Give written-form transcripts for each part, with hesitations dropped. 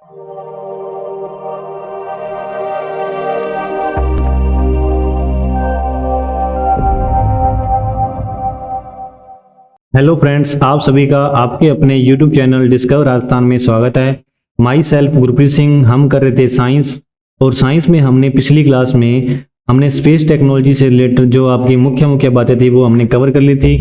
Hello friends, आप सभी का आपके अपने यूट्यूब चैनल डिस्कवर राजस्थान में स्वागत है। My self Gurpreet Singh. हम कर रहे थे साइंस, और साइंस में हमने पिछली क्लास में हमने स्पेस टेक्नोलॉजी से रिलेटेड जो आपकी मुख्य बातें थी वो हमने कवर कर ली थी।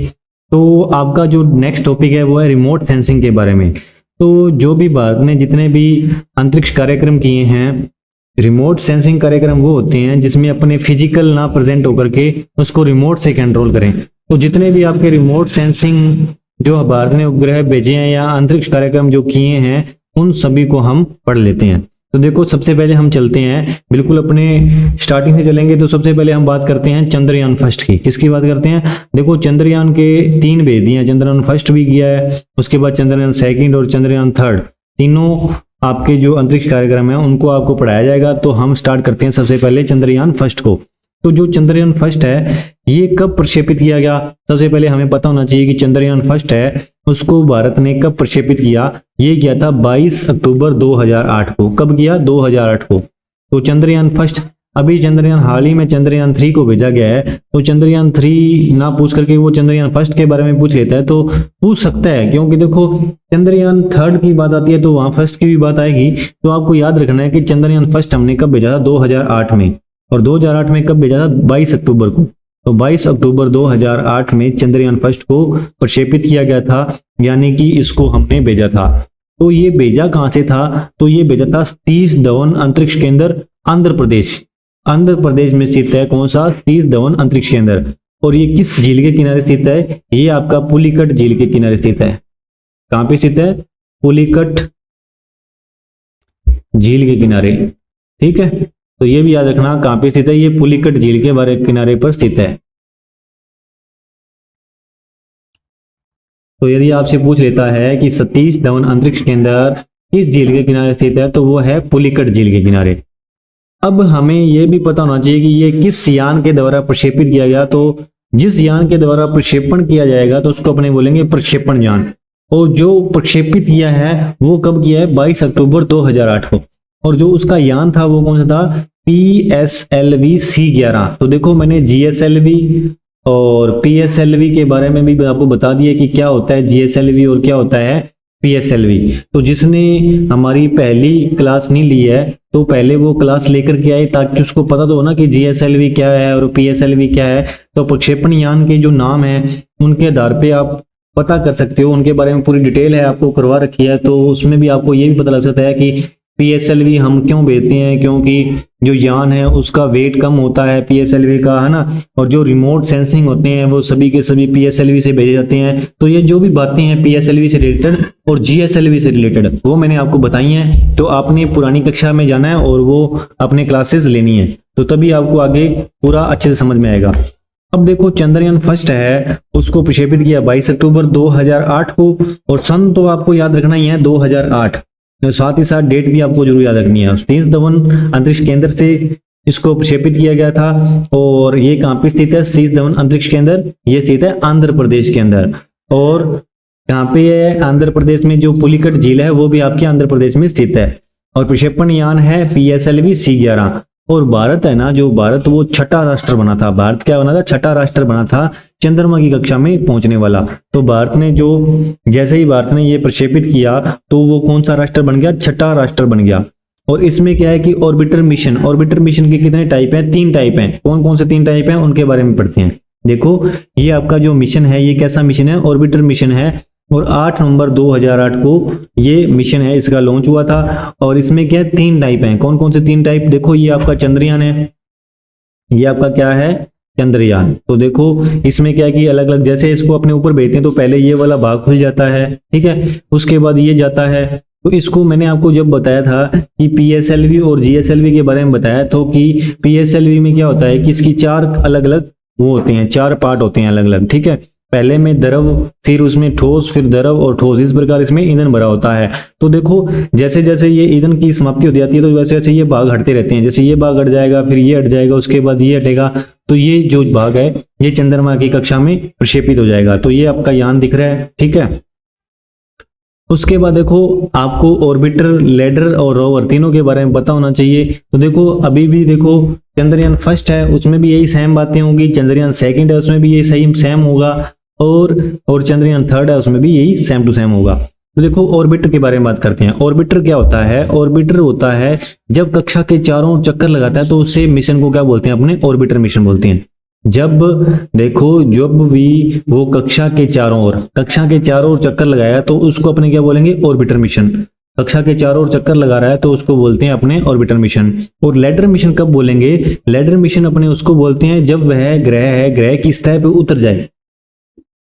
तो आपका जो नेक्स्ट टॉपिक है वो है रिमोट सेंसिंग के बारे में। तो जो भी भारत ने जितने भी अंतरिक्ष कार्यक्रम किए हैं, रिमोट सेंसिंग कार्यक्रम वो होते हैं जिसमें अपने फिजिकल ना प्रेजेंट होकर के उसको रिमोट से कंट्रोल करें। तो जितने भी आपके रिमोट सेंसिंग जो भारत ने उपग्रह भेजे हैं या अंतरिक्ष कार्यक्रम जो किए हैं उन सभी को हम पढ़ लेते हैं। तो देखो, सबसे पहले हम चलते हैं, बिल्कुल अपने स्टार्टिंग से चलेंगे। तो सबसे पहले हम बात करते हैं चंद्रयान फर्स्ट की। किसकी बात करते हैं? देखो, चंद्रयान के 3 भेज दिए हैं। चंद्रयान फर्स्ट भी किया है, उसके बाद चंद्रयान सेकंड और चंद्रयान थर्ड, तीनों आपके जो अंतरिक्ष कार्यक्रम है उनको आपको पढ़ाया जाएगा। तो हम स्टार्ट करते हैं सबसे पहले चंद्रयान फर्स्ट को। तो जो चंद्रयान फर्स्ट है ये कब प्रक्षेपित किया गया? सबसे पहले हमें पता होना चाहिए कि चंद्रयान फर्स्ट है उसको भारत ने कब प्रक्षेपित किया। ये किया था 22 अक्टूबर 2008 को। कब किया? 2008 को। तो चंद्रयान फर्स्ट, अभी चंद्रयान हाल ही में चंद्रयान 3 को भेजा गया है। तो चंद्रयान 3 ना पूछ करके वो चंद्रयान फर्स्ट के बारे में पूछ लेता है तो पूछ सकता है, क्योंकि देखो चंद्रयान थर्ड की बात आती है तो वहां फर्स्ट की भी बात आएगी। तो आपको याद रखना है कि चंद्रयान फर्स्ट हमने कब भेजा था? 2008 में। और 2008 में कब भेजा था? 22 अक्टूबर को। तो 22 अक्टूबर 2008 में चंद्रयान फर्स्ट को प्रक्षेपित किया गया था, यानी कि इसको हमने भेजा था। तो ये भेजा कहां से था? तो ये भेजा था सतीश धवन अंतरिक्ष केंद्र, आंध्र प्रदेश। आंध्र प्रदेश में स्थित है कौन सा? सतीश धवन अंतरिक्ष केंद्र। और ये किस झील के किनारे स्थित है? ये आपका पुलिकट झील के किनारे स्थित है। कहां पे स्थित है? पुलिकट झील के किनारे। ठीक है, तो ये भी याद रखना कहां पे स्थित है। ये पुलिकट झील के बारे किनारे पर स्थित है। तो यदि आपसे पूछ लेता है कि सतीश धवन अंतरिक्ष केंद्र किस झील के किनारे स्थित है, तो वो है पुलिकट झील के किनारे। अब हमें यह भी पता होना चाहिए कि ये किस यान के द्वारा प्रक्षेपित किया गया। तो जिस यान के द्वारा प्रक्षेपण किया जाएगा तो उसको अपने बोलेंगे प्रक्षेपण यान। और जो प्रक्षेपित किया है वो कब किया है? 22 अक्टूबर 2008 को। और जो उसका यान था वो कौन सा था? PSLV C11। तो देखो, मैंने GSLV और PSLV के बारे में भी आपको बता दिया कि क्या होता है GSLV और क्या होता है PSLV। तो जिसने हमारी पहली क्लास नहीं ली है तो पहले वो क्लास लेकर के आए, ताकि उसको पता तो हो ना कि GSLV क्या है और PSLV क्या है। तो प्रक्षेपण यान के जो नाम है उनके आधार पे आप पता कर सकते हो, उनके बारे में पूरी डिटेल है आपको करवा रखी है। तो उसमें भी आपको ये भी पता लग सकता है कि PSLV हम क्यों भेजते हैं, क्योंकि जो यान है उसका वेट कम होता है PSLV का, है ना। और जो रिमोट सेंसिंग होते हैं वो सभी के सभी PSLV से भेजे जाते हैं। तो ये जो भी बातें हैं PSLV से रिलेटेड और GSLV से रिलेटेड वो मैंने आपको बताई हैं। तो आपने पुरानी कक्षा में जाना है और वो अपने क्लासेस लेनी है, तो तभी आपको आगे पूरा अच्छे से समझ में आएगा। अब देखो, चंद्रयान फर्स्ट है उसको प्रक्षेपित किया 22 अक्टूबर 2008 को। और सन तो आपको याद रखना ही है 2008। तो साथ ही साथ डेट भी आपको जरूर याद रखनी है। सतीश धवन अंतरिक्ष केंद्र से इसको प्रक्षेपित किया गया था। और ये कहां पे स्थित है? सतीश धवन अंतरिक्ष केंद्र ये स्थित है आंध्र प्रदेश के अंदर। और यहाँ पे है आंध्र प्रदेश में जो पुलिकट झील है वो भी आपके आंध्र प्रदेश में स्थित है। और प्रक्षेपण यान है PSLV C11। और भारत है ना, जो भारत वो छठा राष्ट्र बना था। भारत क्या बना था? छठा राष्ट्र बना था चंद्रमा की कक्षा में पहुंचने वाला। तो भारत ने जो जैसे ही भारत ने ये प्रक्षेपित किया तो वो कौन सा राष्ट्र बन गया? छठा राष्ट्र बन गया। और इसमें क्या है कि ऑर्बिटर मिशन, ऑर्बिटर मिशन के कितने टाइप हैं? 3 टाइप हैं। कौन कौन से 3 टाइप हैं उनके बारे में पढ़ते हैं। देखो, ये आपका जो मिशन है ये कैसा मिशन है? ऑर्बिटर मिशन है। और 8 नवंबर 2008 को ये मिशन है इसका लॉन्च हुआ था। और इसमें क्या है? 3 टाइप हैं। कौन कौन से 3 टाइप? देखो, ये आपका चंद्रयान है, ये आपका क्या है? चंद्रयान। तो देखो इसमें क्या है कि अलग अलग, जैसे इसको अपने ऊपर भेजते हैं तो पहले ये वाला भाग खुल जाता है, ठीक है, उसके बाद ये जाता है। तो इसको मैंने आपको जब बताया था कि PSLV और GSLV के बारे में बताया तो कि PSLV में क्या होता है कि इसकी 4 अलग अलग वो होते हैं, 4 पार्ट होते हैं अलग अलग, ठीक है। पहले में द्रव, फिर उसमें ठोस, फिर द्रव और ठोस, इस प्रकार इसमें ईंधन भरा होता है। तो देखो जैसे जैसे ये ईंधन की समाप्ति होती जाती है तो वैसे वैसे ये भाग हटते रहते हैं। जैसे ये भाग हट जाएगा, फिर ये हट जाएगा, उसके बाद ये हटेगा, तो ये जो भाग है ये चंद्रमा की कक्षा में प्रक्षेपित हो जाएगा। तो ये आपका यान दिख रहा है, ठीक है। उसके बाद देखो आपको ऑर्बिटर, लैंडर और रोवर तीनों के बारे में पता होना चाहिए। तो देखो अभी भी देखो चंद्रयान फर्स्ट है उसमें भी यही सेम बातें होंगी, चंद्रयान सेकंड है उसमें भी यही सही सेम होगा, और चंद्रयान थर्ड है उसमें भी यही सेम टू सेम होगा। तो देखो ऑर्बिटर के बारे में बात करते हैं। ऑर्बिटर क्या होता है? ऑर्बिटर होता है जब कक्षा के चारों ओर चक्कर लगाता है तो उससे मिशन को क्या बोलते हैं? अपने ऑर्बिटर मिशन बोलते हैं। जब देखो जब भी वो कक्षा के चारों ओर चक्कर लगाया तो उसको अपने क्या बोलेंगे? Orbiter mission. कक्षा के चारों ओर चक्कर लगा रहा है तो उसको बोलते हैं अपने ऑर्बिटर मिशन। और लैंडर मिशन कब बोलेंगे? लैंडर मिशन अपने उसको बोलते हैं जब वह ग्रह की सतह पे उतर जाए।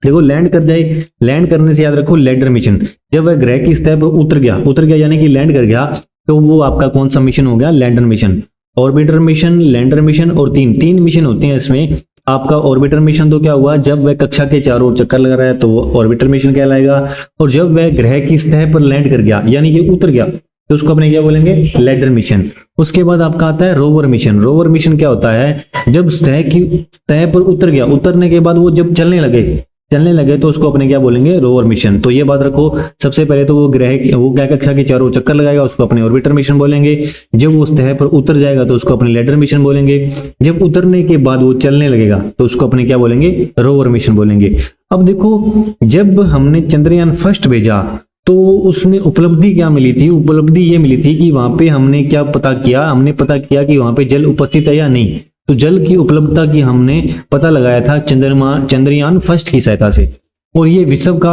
देखो लैंड कर जाए, लैंड करने से याद रखो लैंडर मिशन। जब वह ग्रह की सतह पर उतर गया यानी कि लैंड कर गया, तो वो आपका कौन सा मिशन हो गया? Lander mission. Orbiter mission, lander mission और तीन मिशन होते हैं इसमें। आपका ऑर्बिटर मिशन तो क्या हुआ? जब वह कक्षा के चारों ओर चक्कर लगा रहा है तो वो ऑर्बिटर मिशन कहलाएगा। और जब वह ग्रह की सतह पर लैंड कर गया यानी कि उतर गया तो उसको अपने क्या बोलेंगे? Lander mission. उसके बाद आपका आता है रोवर मिशन। रोवर मिशन क्या होता है? जब सतह पर उतर गया, उतरने के बाद वो जब चलने लगे तो उसको अपने क्या बोलेंगे? Rover mission. तो ये बात रखो, सबसे पहले तो वो क्या कक्षा के चारों ओर चक्कर लगाएगा उसको अपने ऑर्बिटर मिशन बोलेंगे। जब वो सतह पर उतर जाएगा तो उसको अपने लैंडर मिशन बोलेंगे। जब उतरने के बाद वो चलने लगेगा तो उसको अपने क्या बोलेंगे? रोवर मिशन बोलेंगे। अब देखो जब हमने चंद्रयान फर्स्ट भेजा तो उसमें उपलब्धि क्या मिली थी? उपलब्धि ये मिली थी कि वहां पे हमने क्या पता किया? हमने पता किया कि वहां पे जल उपस्थित है या नहीं। तो जल की उपलब्धता की हमने पता लगाया था चंद्रयान फर्स्ट की सहायता से। और ये विश्व का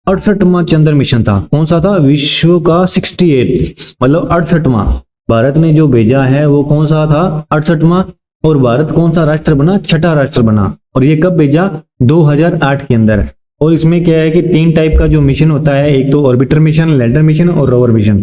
68वां चंद्र मिशन था। कौन सा था? विश्व का 68 मतलब 68वां। भारत ने जो भेजा है वो कौन सा था? 68वां। और भारत कौन सा राष्ट्र बना? छठा राष्ट्र बना। और ये कब भेजा? 2008 के अंदर। और इसमें क्या है कि 3 टाइप का जो मिशन होता है, एक तो ऑर्बिटर मिशन, लैंडर मिशन और रोवर मिशन।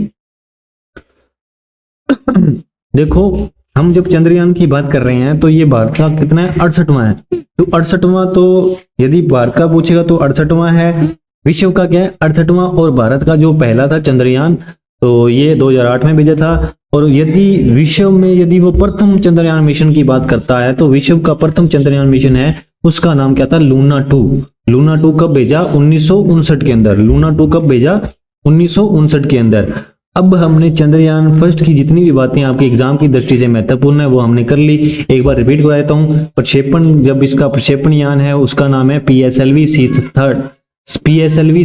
देखो हम जब चंद्रयान की बात कर रहे हैं तो ये भारत का कितना है? 68वां है। तो 68वां, तो यदि भारत का पूछेगा तो 68वां है। विश्व का क्या है? 68वां। और भारत का जो पहला था चंद्रयान तो ये 2008 में भेजा था। और यदि विश्व में यदि वो प्रथम चंद्रयान मिशन की बात करता है तो विश्व का प्रथम चंद्रयान मिशन है, उसका नाम क्या था? लूना 2। लूना 2 कब भेजा? 1959 के अंदर। लूना 2 कब भेजा? 1959 के अंदर। अब हमने चंद्रयान फर्स्ट की जितनी भी बातें आपके एग्जाम की दृष्टि से महत्वपूर्ण है वो हमने कर ली। एक बार रिपीट कर देता हूं। प्रक्षेपण, जब इसका प्रक्षेपण यान है उसका नाम है PSLV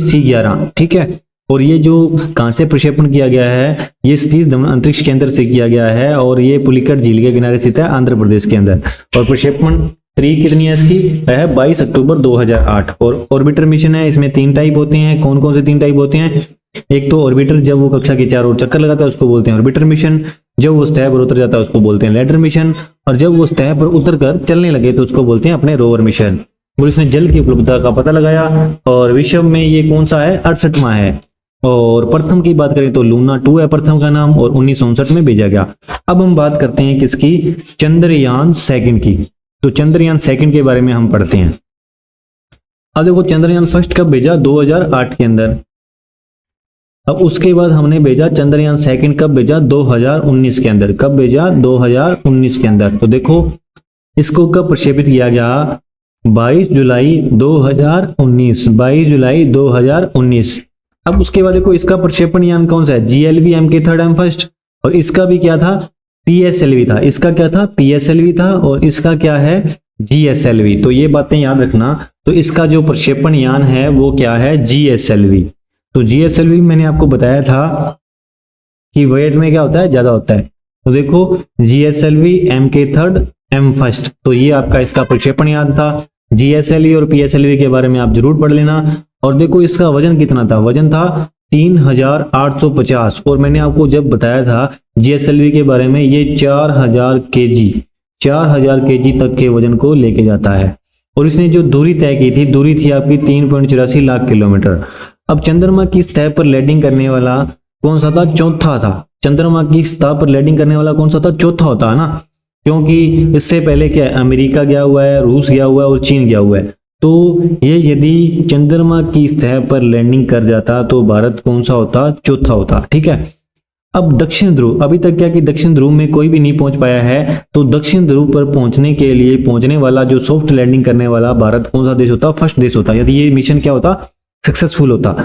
C11, ठीक है। और ये जो कहां से प्रक्षेपण किया गया है? ये सतीश धवन अंतरिक्ष केंद्र से किया गया है और ये पुलिकट झील के किनारे स्थित है आंध्र प्रदेश के अंदर। और प्रक्षेपण 3 कितनी है इसकी? है 22 अक्टूबर 2008। और ऑर्बिटर मिशन है, इसमें 3 टाइप होते हैं। कौन कौन से 3 टाइप होते हैं? एक तो ऑर्बिटर जब वो कक्षा के चारों ओर चक्कर लगाता है उसको बोलते हैं ऑर्बिटर मिशन। जब वो सतह पर उतर जाता है उसको बोलते हैं लैंडर मिशन। और जब वो सतह पर उतर कर चलने लगे तो उसको बोलते हैं अपने रोवर मिशन। और इसने जल की उपलब्धता का पता लगाया। और विश्व में ये कौन सा है? 68वां है। और प्रथम की बात करें तो लूना 2 है प्रथम का नाम, और 1959 में भेजा गया। अब हम बात करते हैं किसकी? चंद्रयान सेकंड की। तो चंद्रयान सेकंड के बारे में हम पढ़ते हैं। अब देखो चंद्रयान फर्स्ट कब भेजा? 2008 के अंदर। अब उसके बाद हमने भेजा चंद्रयान सेकंड कब भेजा? 2019 के अंदर। कब भेजा? 2019 के अंदर। तो देखो इसको कब प्रक्षेपित किया गया? 22 जुलाई 2019। 22 जुलाई 2019। अब उसके बाद देखो इसका प्रक्षेपण यान कौन सा है? GLV MK3 M first. और इसका भी क्या था? PSLV था। इसका क्या था? PSLV था। और इसका क्या है? GSLV। तो ये बातें याद रखना। तो इसका जो प्रक्षेपण यान है वो क्या है? GSLV। तो GSLV मैंने आपको बताया था कि वेट में क्या होता है? ज्यादा होता है। तो देखो GSLV MK3 M फर्स्ट। तो ये आपका इसका प्रक्षेपण यान था। GSLV और PSLV के बारे में आप जरूर पढ़ लेना। और देखो इसका वजन कितना था? वजन था 3850। और मैंने आपको जब बताया था GSLV के बारे में, ये 4000 kg तक के वजन को लेके जाता है। और इसने जो दूरी तय की थी, दूरी थी आपकी 3.84 लाख किलोमीटर। अब चंद्रमा की सतह पर लैंडिंग करने वाला कौन सा था? चौथा था। चंद्रमा की सतह पर लैंडिंग करने वाला कौन सा था? चौथा होता है ना, क्योंकि इससे पहले क्या है? अमेरिका गया हुआ है, रूस गया हुआ है और चीन गया हुआ है। तो ये यदि चंद्रमा की सतह पर लैंडिंग कर जाता तो भारत कौन सा होता? चौथा होता, ठीक है। अब दक्षिण ध्रुव, अभी तक क्या कि दक्षिण ध्रुव में कोई भी नहीं पहुंच पाया है। तो दक्षिण ध्रुव पर पहुंचने के लिए पहुंचने वाला जो सॉफ्ट लैंडिंग करने वाला भारत कौन सा देश होता? फर्स्ट देश होता, यदि ये मिशन क्या होता? सक्सेसफुल होता।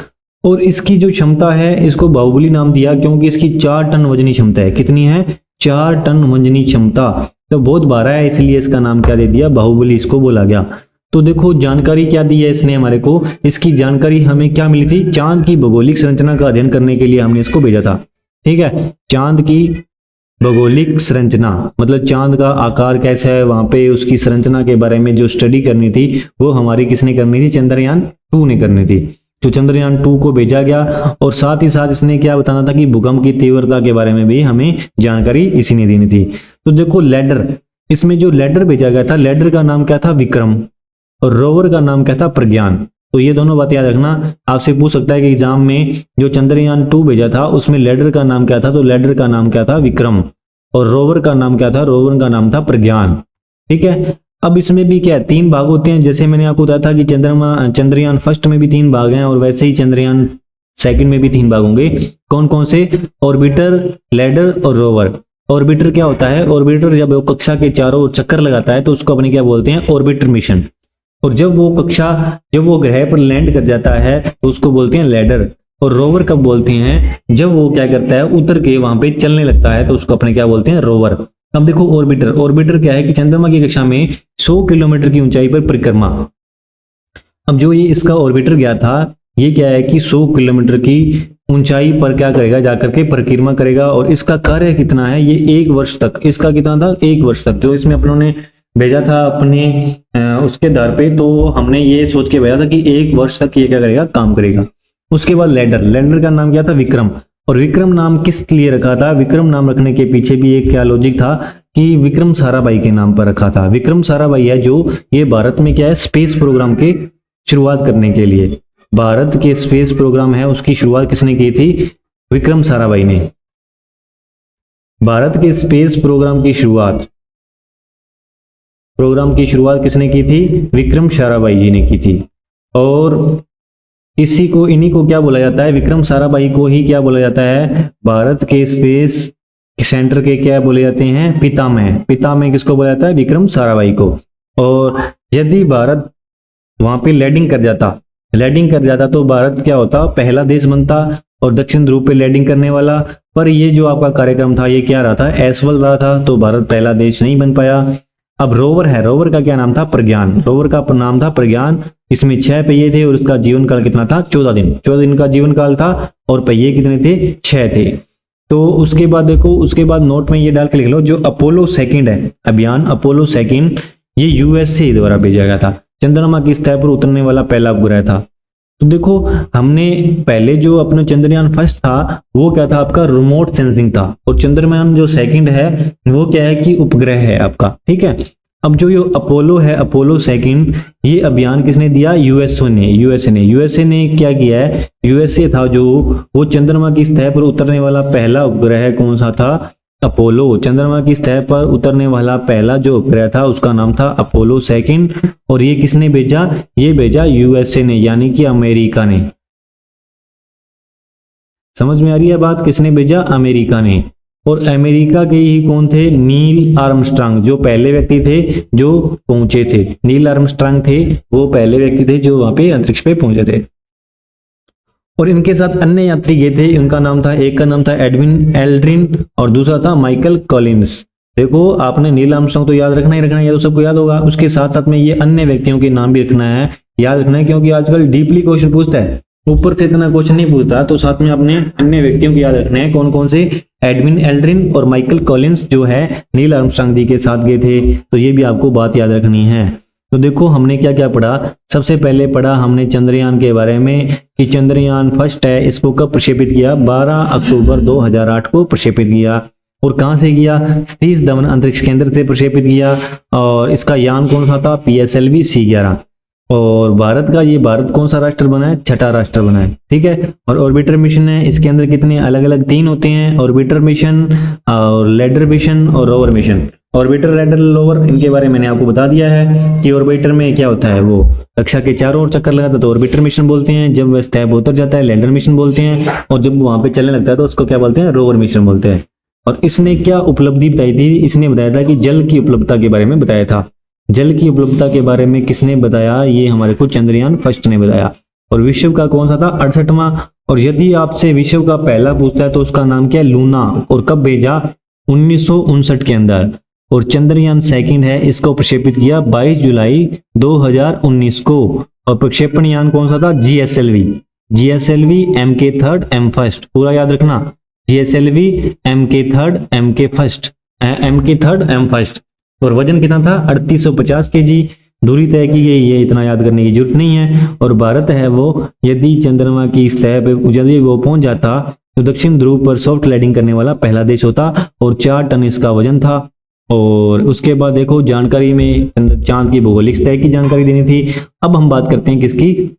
और इसकी जो क्षमता है इसको बाहुबली नाम दिया क्योंकि इसकी 4 टन वजनी क्षमता है। कितनी है? 4 टन वजनी क्षमता। तो बहुत भारा है इसलिए इसका नाम क्या दे दिया? बाहुबली इसको बोला गया। तो देखो जानकारी क्या दी है इसने हमारे को, इसकी जानकारी हमें क्या मिली थी? चांद की भौगोलिक संरचना का अध्ययन करने के लिए हमने इसको भेजा था। ठीक है, चांद की भौगोलिक संरचना मतलब चांद का आकार कैसा है, वहां पे उसकी संरचना के बारे में जो स्टडी करनी थी वो हमारी किसने करनी थी? चंद्रयान 2 ने करनी थी। तो चंद्रयान 2 को भेजा गया और साथ ही साथ इसने क्या बताना था कि भूकंप की तीव्रता के बारे में भी हमें जानकारी इसी ने देनी थी। तो देखो लैडर, इसमें जो लैडर भेजा गया था, लैडर का नाम क्या था? विक्रम, और रोवर का नाम क्या था? प्रज्ञान। तो ये दोनों बातें याद रखना। आपसे पूछ सकता है कि एग्जाम में जो चंद्रयान 2 भेजा था उसमें लैडर का नाम क्या था? तो लैडर का नाम क्या था? विक्रम, और रोवर का नाम क्या था? रोवर का नाम था प्रज्ञान। ठीक है, अब इसमें भी क्या है? 3 भाग होते हैं। जैसे मैंने आपको बताया था कि चंद्रयान फर्स्ट में भी 3 भाग हैं और वैसे ही चंद्रयान सेकंड में भी 3 भाग होंगे। कौन कौन से? ऑर्बिटर, लैडर और रोवर। ऑर्बिटर क्या होता है? ऑर्बिटर जब वो कक्षा के चारों ओर चक्कर लगाता है तो उसको अपने क्या बोलते हैं? Orbiter mission. और जब वो ग्रह पर लैंड कर जाता है तो उसको बोलते हैं लैडर। और रोवर कब बोलते हैं? जब वो क्या करता है? उतर के वहां पे चलने लगता है तो उसको अपने क्या बोलते हैं? रोवर। अब देखो ऑर्बिटर, ऑर्बिटर क्या है कि चंद्रमा की कक्षा में 100 किलोमीटर की ऊंचाई पर परिक्रमा। अब जो ये इसका ऑर्बिटर गया था ये क्या है कि 100 किलोमीटर की ऊंचाई पर क्या करेगा? जाकर के परिक्रमा करेगा। और इसका कार्य कितना है? ये 1 वर्ष तक। इसका कितना था? 1 वर्ष तक। जो इसमें अपनों ने भेजा था अपने उसके आधार पे, तो हमने ये सोच के भेजा था कि 1 वर्ष तक ये क्या करेगा? काम करेगा। उसके बाद लैंडर, लैंडर का नाम क्या था? विक्रम। और विक्रम नाम किस लिए रखा था? विक्रम नाम रखने के पीछे भी एक क्या लॉजिक था कि विक्रम साराभाई के नाम पर रखा था। विक्रम साराभाई है जो ये भारत में क्या है? स्पेस प्रोग्राम के शुरुआत करने के लिए, भारत के स्पेस प्रोग्राम है उसकी शुरुआत किसने की थी? विक्रम साराभाई ने। भारत के स्पेस प्रोग्राम की शुरुआत किसने की थी? विक्रम साराभाई जी ने की थी। और इन्हीं को क्या बोला जाता है? विक्रम साराभाई को ही क्या बोला जाता है? भारत के स्पेस सेंटर के क्या बोले जाते हैं? पितामह। पितामह किसको बोला जाता है? विक्रम साराभाई को। और यदि भारत वहां पे लैंडिंग कर जाता तो भारत क्या होता? पहला देश बनता और दक्षिण ध्रुव पे लैंडिंग करने वाला। पर ये जो आपका कार्यक्रम था ये क्या रहा था? असफल रहा था, तो भारत पहला देश नहीं बन पाया। अब रोवर है, रोवर का क्या नाम था? प्रज्ञान। रोवर का नाम था प्रज्ञान। इसमें 6 पहिए थे और उसका जीवन काल कितना था? 14 दिन। 14 दिन का जीवन काल था और पहिए कितने थे? 6 थे। तो उसके बाद देखो, उसके बाद नोट में ये डाल के लिख लो, जो अपोलो सेकंड है, अभियान अपोलो सेकंड, ये यूएसए द्वारा भेजा गया था। चंद्रमा की सतह पर उतरने वाला पहला उपग्रह था। तो देखो हमने पहले जो अपना चंद्रयान फर्स्ट था वो क्या था? आपका रिमोट सेंसिंग था। और चंद्रयान जो सेकंड है वो क्या है कि उपग्रह है आपका। ठीक है, अब जो ये अपोलो है, अपोलो सेकंड, ये अभियान किसने दिया? यूएसए ने क्या किया है? यूएसए था जो वो चंद्रमा की सतह पर उतरने वाला पहला उपग्रह कौन सा था? अपोलो। चंद्रमा की सतह पर उतरने वाला पहला जो उपग्रह था उसका नाम था अपोलो सेकंड। और ये किसने भेजा? ये भेजा यूएसए ने, यानी कि अमेरिका ने। समझ में आ रही है बात? किसने भेजा? अमेरिका ने। और अमेरिका के ही कौन थे? नील आर्मस्ट्रांग, जो पहले व्यक्ति थे जो पहुंचे थे। नील आर्मस्ट्रांग थे वो पहले व्यक्ति थे जो वहां पे अंतरिक्ष पे पहुंचे थे। और इनके साथ अन्य यात्री गए थे। उनका नाम था, एक का नाम था एडविन एल्ड्रिन और दूसरा था माइकल कॉलिंस। देखो आपने नील आर्मस्ट्रांग तो याद रखना ही रखना है, ये तो सबको याद होगा। उसके साथ साथ में ये अन्य व्यक्तियों के नाम भी रखना है, याद रखना है, क्योंकि आजकल डीपली क्वेश्चन पूछता है, ऊपर से इतना क्वेश्चन नहीं पूछता। तो साथ में आपने अन्य व्यक्तियों की याद रखने हैं। कौन कौन से? एडविन एल्ड्रिन और माइकल कॉलिंस जो है नील आर्मस्ट्रांग जी के साथ गए थे। तो ये भी आपको बात याद रखनी है। तो देखो हमने क्या क्या पढ़ा। सबसे पहले पढ़ा हमने चंद्रयान के बारे में कि चंद्रयान फर्स्ट है, इसको कब प्रक्षेपित किया? 12 अक्टूबर 2008 को प्रक्षेपित किया। और कहां से किया? सतीश धवन अंतरिक्ष केंद्र से प्रक्षेपित किया। और इसका यान कौन सा था? PSLV C11। और भारत कौन सा राष्ट्र बना है? 6ठा राष्ट्र बना है। ठीक है, और ऑर्बिटर मिशन है, इसके अंदर कितने अलग अलग 3 होते हैं, ऑर्बिटर मिशन और लैंडर मिशन और rover mission. Orbiter, lander, rover, इनके बारे में मैंने आपको बता दिया है कि ऑर्बिटर में क्या होता है, वो कक्षा के चारों ओर चक्कर लगाता है तो ऑर्बिटर मिशन बोलते हैं। जब वह सतह पर उतर जाता है लैंडर मिशन बोलते हैं। और जब वहां पे चलने लगता है तो उसको क्या बोलते हैं? रोवर मिशन बोलते हैं। और इसने क्या उपलब्धि बताई थी? इसने बताया था कि जल की उपलब्धता के बारे में बताया था। जल की उपलब्धता के बारे में किसने बताया? ये हमारे को चंद्रयान फर्स्ट ने बताया। और विश्व का कौन सा था? 68वां और यदि आपसे विश्व का पहला पूछता है तो उसका नाम क्या है, लूना। और कब भेजा, 1959 के अंदर। और चंद्रयान सेकंड है, इसको प्रक्षेपित किया 22 जुलाई 2019 को। और प्रक्षेपण यान कौन सा था, जीएसएलवी। जीएसएलवी MK3 M1, पूरा याद रखना, जीएसएलवी MK3 M1। और वजन कितना था, 3850 kg। दूरी तय की गई, ये इतना याद करने की जरूरत नहीं है। और भारत है वो, यदि चंद्रमा की सतह पे यदि वो पहुंच जाता तो दक्षिण ध्रुव पर सॉफ्ट लैंडिंग करने वाला पहला देश होता। और 4 टन इसका वजन था। और उसके बाद देखो जानकारी में चांद की भौगोलिक सतह की जानकारी देनी थी। अब हम बात करते हैं किसकी,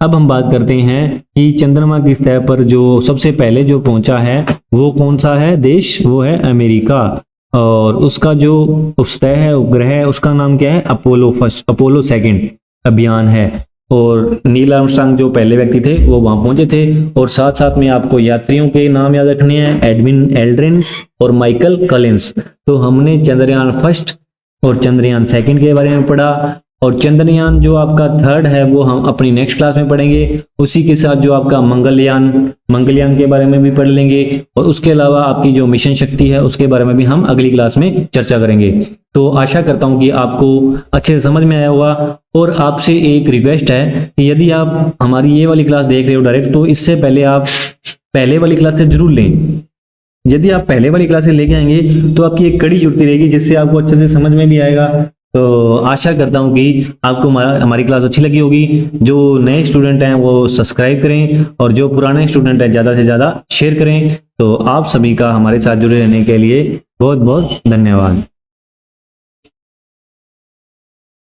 अब हम बात करते हैं कि चंद्रमा की सतह पर जो सबसे पहले जो पहुंचा है वो कौन सा है देश, वो है अमेरिका। और उसका जो सतह है, उपग्रह है, उसका नाम क्या है, अपोलो 2 अभियान है। और नील आर्मस्ट्रांग जो पहले व्यक्ति थे वो वहां पहुंचे थे। और साथ साथ में आपको यात्रियों के नाम याद रखने हैं, एडविन एल्ड्रिन और माइकल कॉलिंस। तो हमने चंद्रयान 1 और चंद्रयान 2 के बारे में पढ़ा। और चंद्रयान जो आपका 3 है वो हम अपनी नेक्स्ट क्लास में पढ़ेंगे। उसी के साथ जो आपका मंगलयान के बारे में भी पढ़ लेंगे। और उसके अलावा आपकी जो मिशन शक्ति है उसके बारे में भी हम अगली क्लास में चर्चा करेंगे। तो आशा करता हूं कि आपको अच्छे से समझ में आया होगा। और आपसे एक रिक्वेस्ट है कि यदि आप हमारी ये वाली क्लास देख रहे हो डायरेक्ट, तो इससे पहले आप पहले वाली क्लास से जरूर लें। यदि आप पहले वाली क्लास से लेके आएंगे तो आपकी एक कड़ी जुड़ती रहेगी, जिससे आपको अच्छे से समझ में भी आएगा। तो आशा करता हूं कि आपको हमारी क्लास अच्छी लगी होगी। जो नए स्टूडेंट हैं वो सब्सक्राइब करें, और जो पुराने स्टूडेंट हैं ज़्यादा से ज़्यादा शेयर करें। तो आप सभी का हमारे साथ जुड़े रहने के लिए बहुत बहुत धन्यवाद।